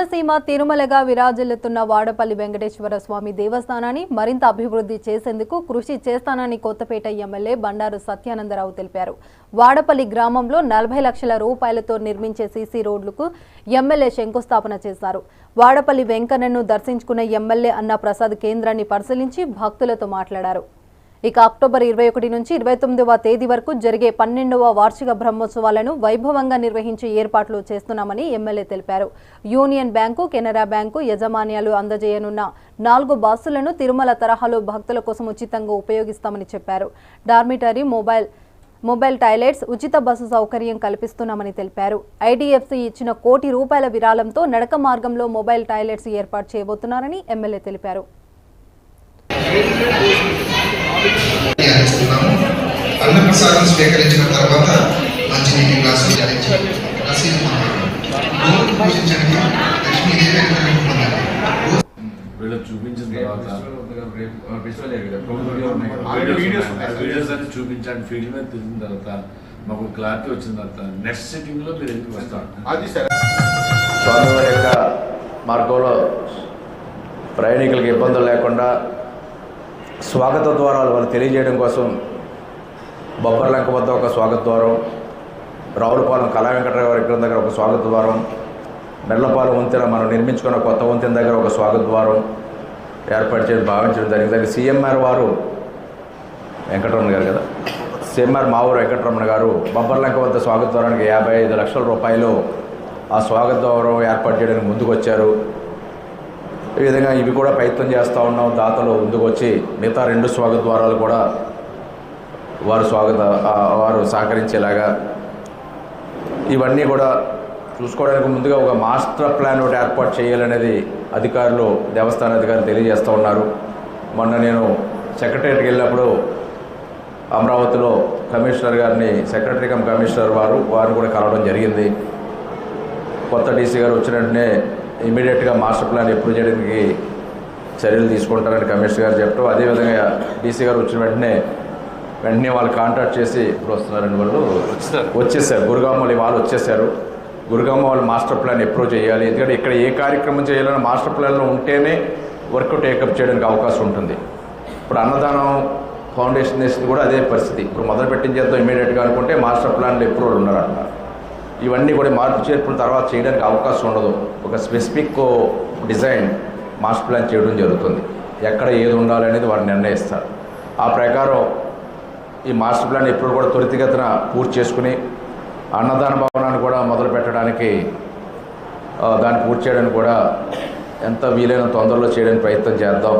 కోనసీమ తిరుమలగా విరాజిల్లుతున్న వాడపల్లి వెంకటేశ్వర స్వామి దేవస్థానాన్ని మరింత అభివృద్ధి చేసేందుకు కృషి చేస్తానని కొత్తపేట ఎమ్మెల్యే బండారు సత్యానందరావు తెలిపారు. వాడపల్లి గ్రామంలో 40 లక్షల రూపాయలతో నిర్మించే సీసీ రోడ్లకు ఎమ్మెల్యే శంకుస్థాపన చేశారు. వాడపల్లి వెంకన్నను దర్శించుకున్న ఎమ్మెల్యే అన్నప్రసాద్ కేంద్రాన్ని పరిశీలించి భక్తులతో మాట్లాడారు. ఇక అక్టోబర్ 21 నుంచి 29వ తేదీ వరకు జరిగే 12వ వార్షిక బ్రహ్మోత్సవాలను వైభవంగా నిర్వహించే ఏర్పాట్లు చేస్తున్నామని ఎమ్మెల్యే తెలిపారు. యూనియన్ బ్యాంకు, కెనరా బ్యాంకు యాజమాన్యాలు అందజేయనున్న 4 బస్సులను తిరుమల తరహాలో భక్తుల కోసం ఉచితంగా ఉపయోగిస్తామని చెప్పారు. డార్మిటరీ, మొబైల్ టాయిలెట్స్, ఉచిత బస్సు సౌకర్యం కల్పిస్తున్నామని తెలిపారు. ఐడీఎఫ్సీ ఇచ్చిన ₹1 కోటి విరాళంతో నడక మార్గంలో మొబైల్ టాయిలెట్స్ ఏర్పాటు చేయబోతున్నారని ఎమ్మెల్యే తెలిపారు. అన్నప్రసాదం స్వీకరించిన తర్వాత మంచినీటి గ్లాసు చూపించిన చూపించండి. ఫీల్డ్ మీద తిరిగిన తర్వాత మాకు క్లారిటీ వచ్చిన తర్వాత నెక్స్ట్ సిట్టింగ్ లో మీరు ఎందుకు వస్తారు. స్వామివారి యొక్క మార్గంలో ప్రయాణికులకు ఇబ్బందులు లేకుండా స్వాగత ద్వారాలు వాళ్ళు తెలియజేయడం కోసం బొబ్బర్లంక వద్ద ఒక స్వాగత ద్వారం, రావులపాలెం కళా వెంకటరావు విగ్రహం దగ్గర ఒక స్వాగత ద్వారం, మెర్లపాలెం వంతెన మనం నిర్మించుకున్న కొత్త వంతెన దగ్గర ఒక స్వాగత ద్వారం ఏర్పాటు చేయడం భావించడం జరిగింది. సీఎంఆర్ వారు వెంకటరమణ గారు కదా, సీఎంఆర్ మావూరు వెంకటరమణ గారు బొబ్బర్లంక వద్ద స్వాగత ద్వారానికి 55 లక్షల రూపాయలు ఆ స్వాగత ద్వారం ఏర్పాటు చేయడానికి ముందుకు వచ్చారు. ఈ విధంగా ఇవి కూడా ప్రయత్నం చేస్తూ ఉన్నాం. దాతలు ముందుకు వచ్చి మిగతా 2 స్వాగత ద్వారాలు కూడా వారు సహకరించేలాగా ఇవన్నీ కూడా చూసుకోవడానికి ముందుగా ఒక మాస్టర్ ప్లాన్ ఒకటి ఏర్పాటు చేయాలనేది అధికారులు, దేవస్థాన అధికారులు తెలియజేస్తూ ఉన్నారు. మొన్న నేను సెక్రటరీకి వెళ్ళినప్పుడు అమరావతిలో కమిషనర్ గారిని, సెక్రటరీ కమ్ కమిషనర్ వారిని కూడా కలవడం జరిగింది. కొత్త డీసీ గారు వచ్చిన వెంటనే ఇమీడియట్గా మాస్టర్ ప్లాన్ అప్రూవ్ చేయడానికి చర్యలు తీసుకుంటారని కమిషనర్ గారు చెప్పడం, అదేవిధంగా డీసీ గారు వచ్చిన వెంటనే వాళ్ళు కాంటాక్ట్ చేసి ఇప్పుడు వస్తున్నారండి, వాళ్ళు వచ్చేసారు. గురుగామలు వాళ్ళు వచ్చేసారు. గురుగామ వాళ్ళు మాస్టర్ ప్లాన్ అప్రూవ్ చేయాలి. ఎందుకంటే ఇక్కడ ఏ కార్యక్రమం చేయాలన్నా మాస్టర్ ప్లాన్లో ఉంటేనే వర్క్ టేకప్ చేయడానికి అవకాశం ఉంటుంది. ఇప్పుడు అన్నదానం ఫౌండేషన్ చేసింది కూడా అదే పరిస్థితి. ఇప్పుడు మొదలు పెట్టించేద్దాం ఇమీడియట్గా అనుకుంటే మాస్టర్ ప్లాన్లో అప్రూవల్ ఉన్నారంట. ఇవన్నీ కూడా మార్పు చేర్పుల తర్వాత చేయడానికి అవకాశం ఉండదు. ఒక స్పెసిఫిక్ డిజైన్ మాస్టర్ ప్లాన్ చేయడం జరుగుతుంది. ఎక్కడ ఏది ఉండాలనేది వారు నిర్ణయిస్తారు. ఆ ప్రకారం ఈ మాస్టర్ ప్లాన్ ఎప్పుడు కూడా త్వరితగతిన పూర్తి చేసుకుని అన్నదాన భవనాన్ని కూడా మొదలు పెట్టడానికి, దాన్ని పూర్తి చేయడానికి కూడా ఎంత వీలైన తొందరలో చేయడానికి ప్రయత్నం చేద్దాం.